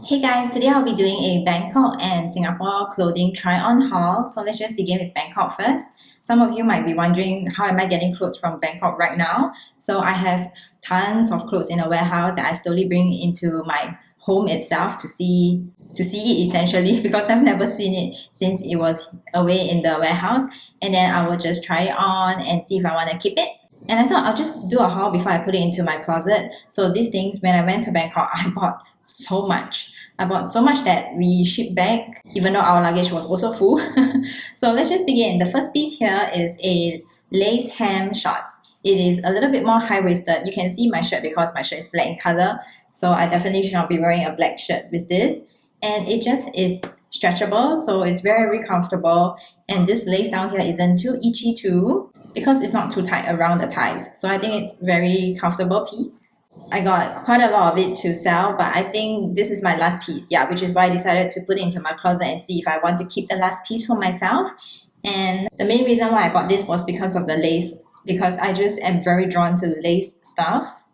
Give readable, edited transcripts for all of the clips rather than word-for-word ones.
Hey guys, today I'll be doing a Bangkok and Singapore clothing try-on haul. So let's just begin with Bangkok first. Some of you might be wondering, how am I getting clothes from Bangkok right now? So I have tons of clothes in a warehouse that I slowly bring into my home itself to see it essentially, because I've never seen it since it was away in the warehouse. And then I will just try it on and see if I want to keep it. And I thought I'll just do a haul before I put it into my closet. So these things, when I went to Bangkok, I bought so much. I bought so much that we shipped back, even though our luggage was also full. So let's just begin. The first piece here is a lace hem shorts. It is a little bit more high-waisted. You can see my shirt because my shirt is black in color. So I definitely should not be wearing a black shirt with this. And it just is stretchable, so it's very comfortable. And this lace down here isn't too itchy too, because it's not too tight around the thighs. So I think it's very comfortable piece. I got quite a lot of it to sell, but I think this is my last piece, which is why I decided to put it into my closet and see if I want to keep the last piece for myself. And the main reason why I bought this was because of the lace, because I just am very drawn to lace stuffs.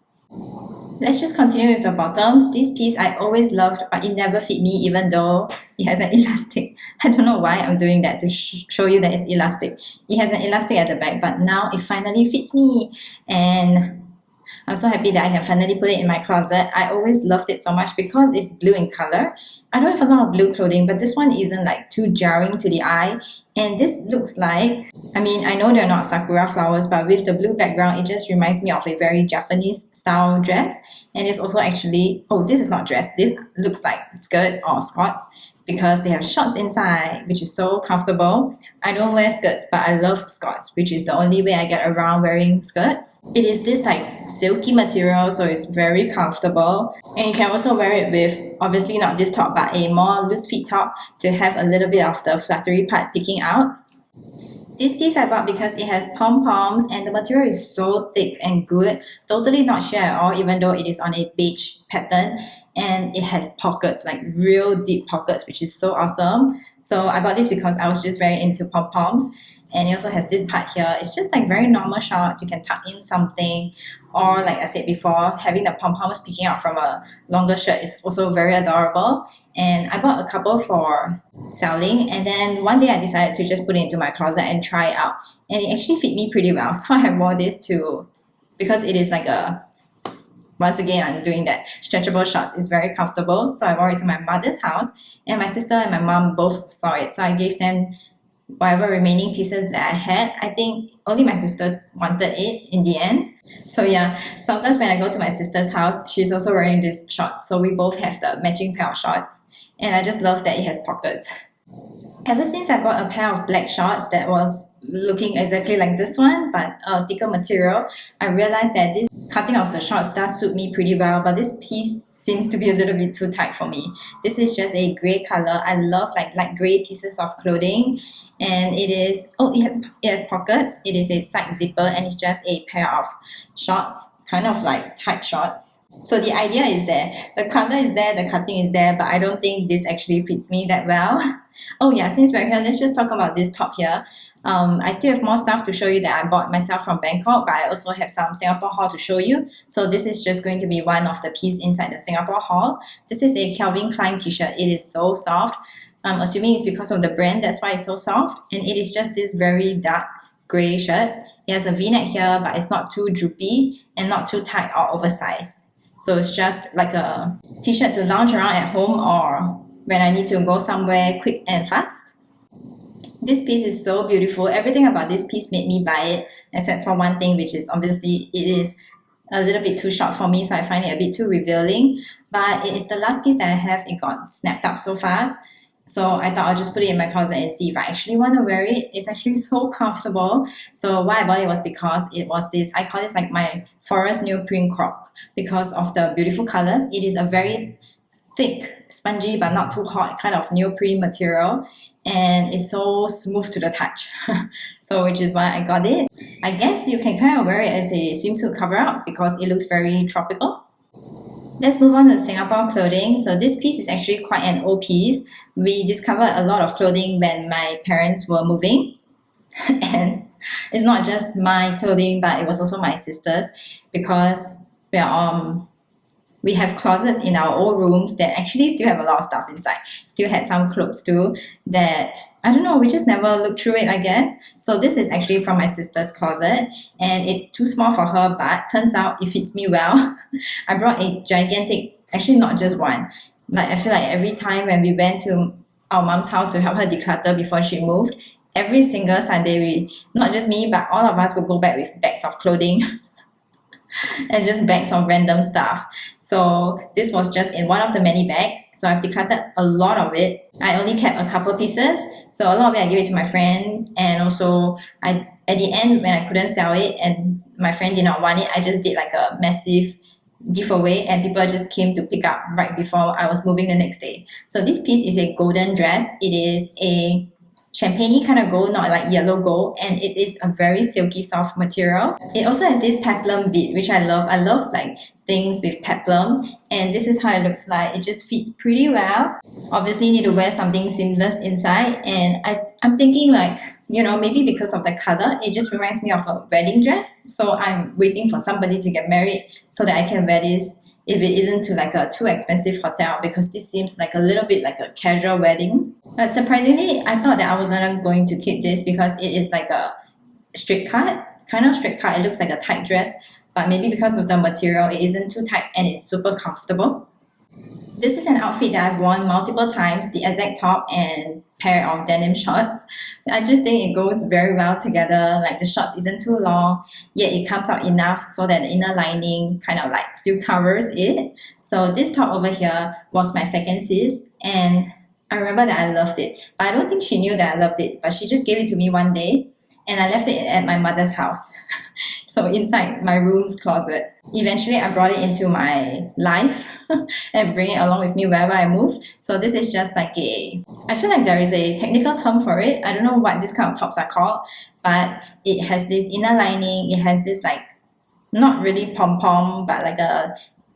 Let's just continue with the bottoms. This piece I always loved, but it never fit me even though it has an elastic. I don't know why I'm doing that to show you that it's elastic. It has an elastic at the back, but now it finally fits me. And I'm so happy that I can finally put it in my closet. I always loved it so much because it's blue in color. I don't have a lot of blue clothing, but this one isn't like too jarring to the eye. And this looks like, I know they're not sakura flowers, but with the blue background, it just reminds me of a very Japanese style dress. And it's also actually, this is not dress. This looks like skirt or skirts, because they have shorts inside, which is so comfortable. I don't wear skirts, but I love skirts, which is the only way I get around wearing skirts. It is this like silky material, so it's very comfortable. And you can also wear it with, obviously not this top, but a more loose fit top to have a little bit of the fluttery part peeking out. This piece I bought because it has pom-poms and the material is so thick and good. Totally not sheer at all, even though it is on a beige pattern. And it has pockets, like real deep pockets, which is so awesome. So I bought this because I was just very into pom-poms. And it also has this part here. It's just like very normal shorts. You can tuck in something. Or like I said before, having the pom-poms peeking out from a longer shirt is also very adorable. And I bought a couple for selling. And then one day I decided to just put it into my closet and try it out. And it actually fit me pretty well. So I wore this too, because it is like once again, I'm doing that stretchable shorts. It's very comfortable. So I wore it to my mother's house, and my sister and my mom both saw it. So I gave them whatever remaining pieces that I had. I think only my sister wanted it in the end. So sometimes when I go to my sister's house, she's also wearing these shorts. So we both have the matching pair of shorts. And I just love that it has pockets. Ever since I bought a pair of black shorts that was looking exactly like this one, but a thicker material, I realized that this cutting of the shorts does suit me pretty well, but this piece seems to be a little bit too tight for me. This is just a grey color. I love like light grey pieces of clothing. And it is, it has pockets. It is a side zipper, and it's just a pair of shorts, kind of like tight shorts. So the idea is there. The color is there, the cutting is there, but I don't think this actually fits me that well. Since we're here, let's just talk about this top here. I still have more stuff to show you that I bought myself from Bangkok, but I also have some Singapore haul to show you. So this is just going to be one of the pieces inside the Singapore haul. This is a Calvin Klein t-shirt. It is so soft. I'm assuming it's because of the brand, that's why it's so soft. And it is just this very dark grey shirt. It has a v-neck here, but it's not too droopy and not too tight or oversized. So it's just like a t-shirt to lounge around at home or when I need to go somewhere quick and fast. This piece is so beautiful. Everything about this piece made me buy it, except for one thing, which is obviously it is a little bit too short for me, so I find it a bit too revealing. But it is the last piece that I have. It got snapped up so fast. So I thought I'll just put it in my closet and see if I actually want to wear it. It's actually so comfortable. So why I bought it was because it was this, I call this like my forest neoprene crop because of the beautiful colors. It is a very thick, spongy, but not too hot kind of neoprene material. And it's so smooth to the touch. So which is why I got it. I guess you can kind of wear it as a swimsuit cover-up because it looks very tropical. Let's move on to Singapore clothing. So this piece is actually quite an old piece. We discovered a lot of clothing when my parents were moving. And it's not just my clothing, but it was also my sister's, because we have closets in our old rooms that actually still have a lot of stuff inside. Still had some clothes too that, I don't know, we just never looked through it, I guess. So this is actually from my sister's closet, and it's too small for her, but turns out it fits me well. I brought a gigantic, actually not just one. Like, I feel like every time when we went to our mom's house to help her declutter before she moved, every single Sunday, not just me, but all of us would go back with bags of clothing and just bags of random stuff. So this was just in one of the many bags. So I've decluttered a lot of it. I only kept a couple pieces. So a lot of it I gave it to my friend, and also at the end when I couldn't sell it and my friend did not want it, I just did like a massive giveaway, and people just came to pick up right before I was moving the next day. So this piece is a golden dress. It is a champagne kind of gold, not like yellow gold, and it is a very silky soft material. It also has this peplum bead, which I love. I love like things with peplum, and this is how it looks like. It just fits pretty well. Obviously, you need to wear something seamless inside, and I'm thinking like, maybe because of the color, it just reminds me of a wedding dress. So I'm waiting for somebody to get married so that I can wear this if it isn't to like a too expensive hotel, because this seems like a little bit like a casual wedding. But surprisingly, I thought that I wasn't going to keep this because it is like a straight cut, kind of straight cut. It looks like a tight dress, but maybe because of the material, it isn't too tight and it's super comfortable. This is an outfit that I've worn multiple times, the exact top and pair of denim shorts. I just think it goes very well together. Like the shorts isn't too long, yet it comes out enough so that the inner lining kind of like still covers it. So this top over here was my second sis, and I remember that I loved it. But I don't think she knew that I loved it, but she just gave it to me one day, and I left it at my mother's house. So inside my room's closet. Eventually, I brought it into my life and bring it along with me wherever I move. So this is just like I feel like there is a technical term for it. I don't know what this kind of tops are called, but it has this inner lining. It has this like, not really pom-pom, but like a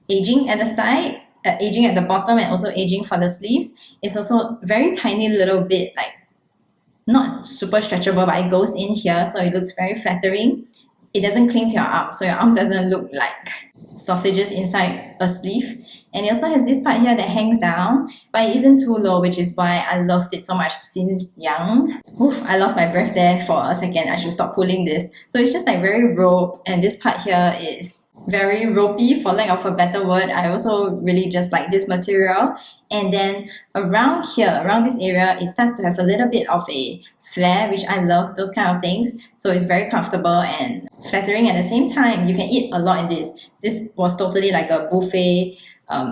aging at the side, aging at the bottom, and also aging for the sleeves. It's also very tiny little bit like, not super stretchable, but it goes in here, so it looks very flattering. It doesn't cling to your arm, so your arm doesn't look like sausages inside a sleeve. And it also has this part here that hangs down, but it isn't too low, which is why I loved it so much since young. Oof, I lost my breath there for a second. I should stop pulling this. So it's just like very rope, and this part here is very ropey, for lack of a better word. I also really just like this material. And then around here, around this area, it starts to have a little bit of a flare, which I love, those kind of things. So it's very comfortable and flattering at the same time. You can eat a lot in this. This was totally like a buffet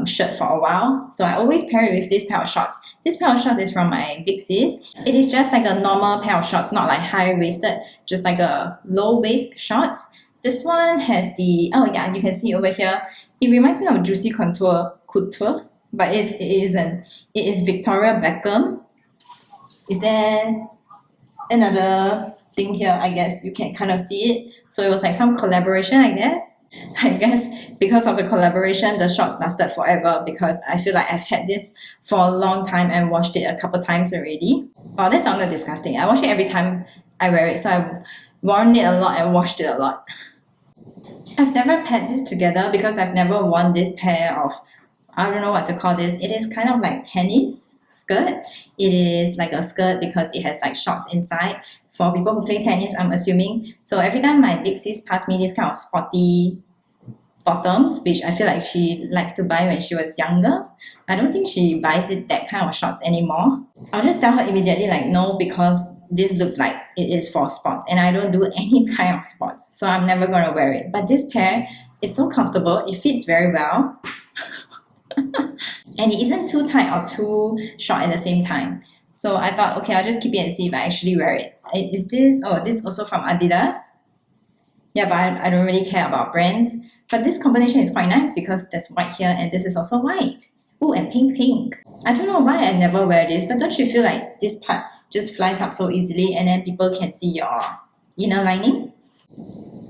shirt for a while. So I always pair it with this pair of shorts. This pair of shorts is from my big sis. It is just like a normal pair of shorts, not like high-waisted, just like a low-waist shorts. This one has the, oh yeah, you can see over here, it reminds me of Juicy Couture, but it isn't. It is Victoria Beckham. Is there another thing here? I guess you can kind of see it. So it was like some collaboration, I guess. I guess because of the collaboration, the shorts lasted forever, because I feel like I've had this for a long time and washed it a couple times already. Oh, that sounded disgusting. I wash it every time I wear it, so I've worn it a lot and washed it a lot. I've never paired this together because I've never worn this pair of, I don't know what to call this. It is kind of like tennis skirt. It is like a skirt because it has like shorts inside for people who play tennis, I'm assuming. So every time my big sis passed me this kind of sporty bottoms, which I feel like she likes to buy when she was younger, I don't think she buys that kind of shorts anymore. I'll just tell her immediately like, no, because this looks like it is for sports and I don't do any kind of sports, so I'm never gonna wear it. But this pair is so comfortable, it fits very well. And it isn't too tight or too short at the same time. So I thought, okay, I'll just keep it and see if I actually wear it. Is this, oh, this is also from Adidas. Yeah, but I don't really care about brands. But this combination is quite nice because there's white here and this is also white. Ooh, and pink. I don't know why I never wear this, but don't you feel like this part just flies up so easily and then people can see your inner lining?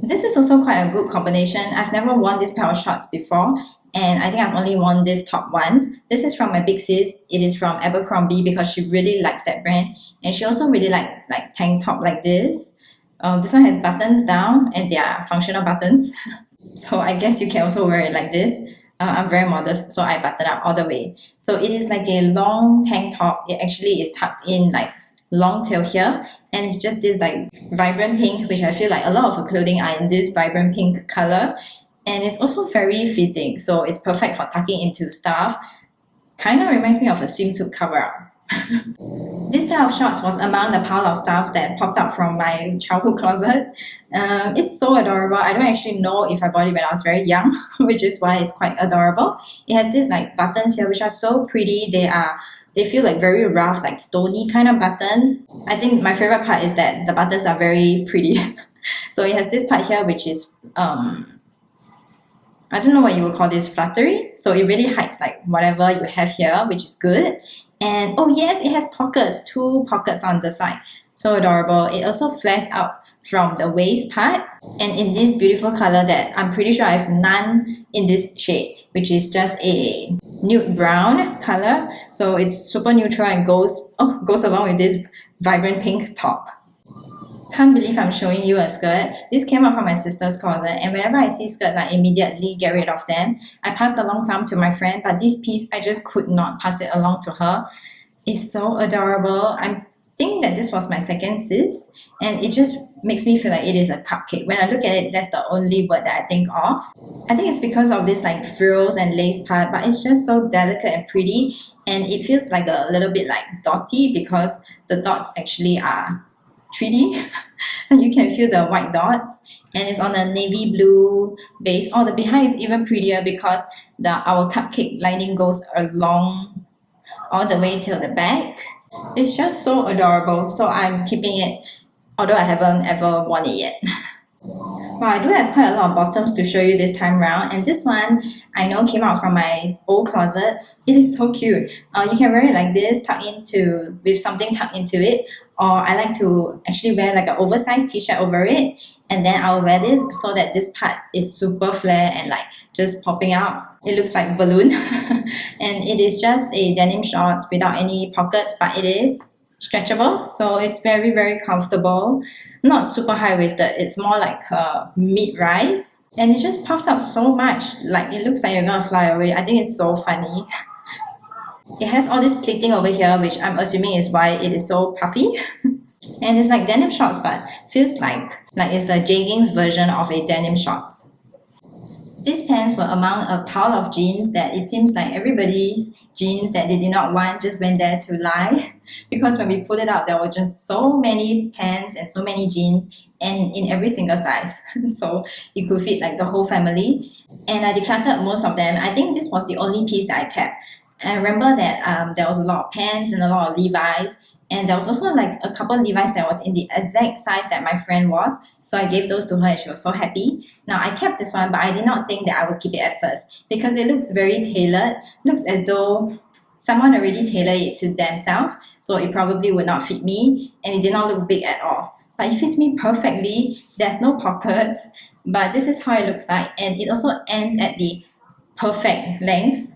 This is also quite a good combination. I've never worn this pair of shorts before, and I think I've only worn this top once. This is from my big sis. It is from Abercrombie because she really likes that brand, and she also really like tank top like this. This one has buttons down and they are functional buttons. So I guess you can also wear it like this. I'm very modest, so I button up all the way. So it is like a long tank top. It actually is tucked in like long till here, and it's just this like vibrant pink, which I feel like a lot of her clothing are in this vibrant pink color, and it's also very fitting, so it's perfect for tucking into stuff. Kind of reminds me of a swimsuit cover-up. This pair of shorts was among the pile of stuff that popped up from my childhood closet. It's so adorable. I don't actually know if I bought it when I was very young, which is why it's quite adorable. It has these like buttons here, which are so pretty. They feel like very rough, like stony kind of buttons. I think my favorite part is that the buttons are very pretty. So it has this part here, which is I don't know what you would call this, fluttery. So it really hides like whatever you have here, which is good. And oh yes, it has pockets, 2 pockets on the side. So adorable. It also flares out from the waist part, and in this beautiful color that I'm pretty sure I have none in this shade, which is just a nude brown color. So it's super neutral and goes along with this vibrant pink top. Can't believe I'm showing you a skirt. This came out from my sister's closet, and whenever I see skirts, I immediately get rid of them. I passed along some to my friend, but this piece, I just could not pass it along to her. It's so adorable. I think that this was my second sis, and it just makes me feel like it is a cupcake. When I look at it, that's the only word that I think of. I think it's because of this like frills and lace part, but it's just so delicate and pretty, and it feels like a little bit like dotty because the dots actually are 3D. And you can feel the white dots, and it's on a navy blue base. Oh, the behind is even prettier because our cupcake lining goes along all the way till the back. It's just so adorable, so I'm keeping it, although I haven't ever worn it yet. Well, I do have quite a lot of bottoms to show you this time around, and this one I know came out from my old closet. It is so cute. You can wear it like this, with something tucked into it, or I like to actually wear like an oversized t-shirt over it, and then I'll wear this so that this part is super flare and like just popping out. It looks like a balloon. And it is just a denim shorts without any pockets, but it is stretchable, so it's very, very comfortable. Not super high-waisted, it's more like a mid-rise, and it just puffs up so much, like it looks like you're gonna fly away. I think it's so funny. It has all this pleating over here, which I'm assuming is why it is so puffy. And it's like denim shorts, but feels like it's the jeggings version of a denim shorts. These pants were among a pile of jeans that it seems like everybody's jeans that they did not want just went there to lie. Because when we pulled it out, there were just so many pants and so many jeans, and in every single size. So it could fit like the whole family. And I decluttered most of them. I think this was the only piece that I kept. I remember that there was a lot of pants and a lot of Levi's, and there was also like a couple of Levi's that was in the exact size that my friend was, so I gave those to her and she was so happy. Now I kept this one, but I did not think that I would keep it at first because it looks very tailored. Looks as though someone already tailored it to themselves, so it probably would not fit me, and it did not look big at all. But it fits me perfectly. There's no pockets, but this is how it looks like, and it also ends at the perfect length.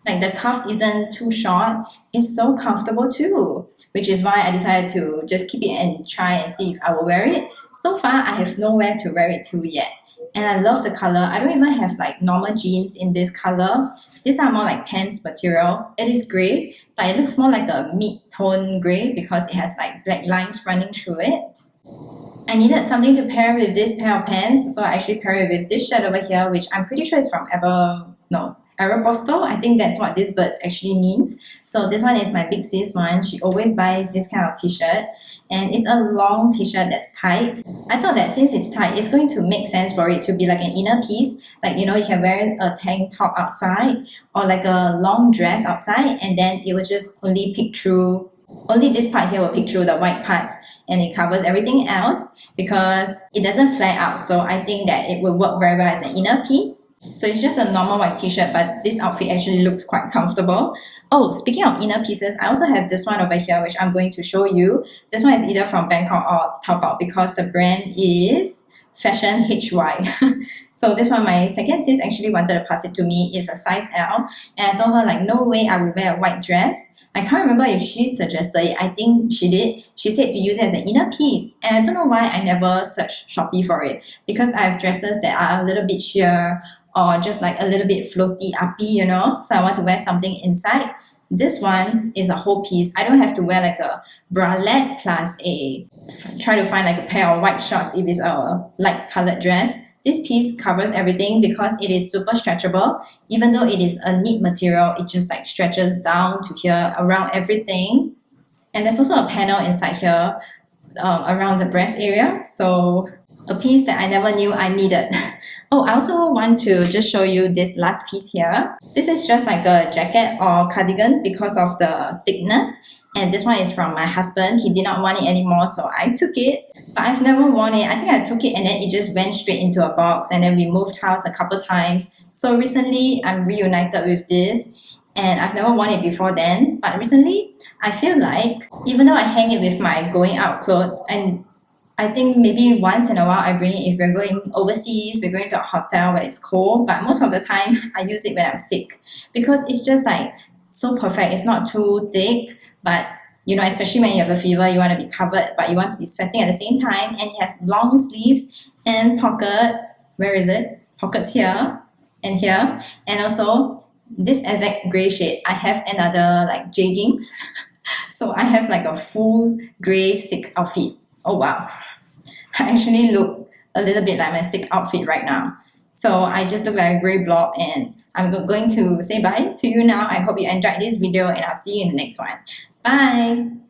Like the cuff isn't too short. It's so comfortable too, which is why I decided to just keep it and try and see if I will wear it. So far, I have nowhere to wear it to yet. And I love the color. I don't even have like normal jeans in this color. These are more like pants material. It is grey, but it looks more like a mid-tone grey because it has like black lines running through it. I needed something to pair with this pair of pants, so I actually paired it with this shirt over here, which I'm pretty sure is from Aeropostale. I think that's what this bird actually means. So this one is my big sis one. She always buys this kind of t-shirt, and it's a long t-shirt that's tight. I thought that since it's tight, it's going to make sense for it to be like an inner piece. Like, you know, you can wear a tank top outside or like a long dress outside, and then it will just only this part here will pick through the white parts, and it covers everything else because it doesn't flare out. So I think that it will work very well as an inner piece. So it's just a normal white t-shirt, but this outfit actually looks quite comfortable. Oh, speaking of inner pieces, I also have this one over here, which I'm going to show you. This one is either from Bangkok or Taobao because the brand is Fashion HY. So this one, my second sis actually wanted to pass it to me. It's a size L, and I told her like, no way I will wear a white dress. I can't remember if she suggested it. I think she did. She said to use it as an inner piece, and I don't know why I never searched Shopee for it because I have dresses that are a little bit sheer or just like a little bit floaty uppy, you know, so I want to wear something inside. This one is a whole piece. I don't have to wear like a bralette plus try to find like a pair of white shorts if it's a light colored dress. This piece covers everything because it is super stretchable. Even though it is a knit material, it just like stretches down to here around everything. And there's also a panel inside here around the breast area. So a piece that I never knew I needed. Oh, I also want to just show you this last piece here. This is just like a jacket or cardigan because of the thickness. And this one is from my husband. He did not want it anymore, so I took it. But I've never worn it. I think I took it and then it just went straight into a box, and then we moved house a couple times. So recently, I'm reunited with this, and I've never worn it before then. But recently, I feel like even though I hang it with my going out clothes, and I think maybe once in a while I bring it if we're going overseas, we're going to a hotel where it's cold, but most of the time I use it when I'm sick because it's just like so perfect. It's not too thick, but you know, especially when you have a fever, you want to be covered, but you want to be sweating at the same time. And it has long sleeves and pockets. Where is it? Pockets here and here. And also this exact gray shade, I have another like jeggings. So I have like a full gray sick outfit. Oh wow, I actually look a little bit like my sick outfit right now. So I just look like a gray blob, and I'm going to say bye to you now. I hope you enjoyed this video, and I'll see you in the next one. Bye!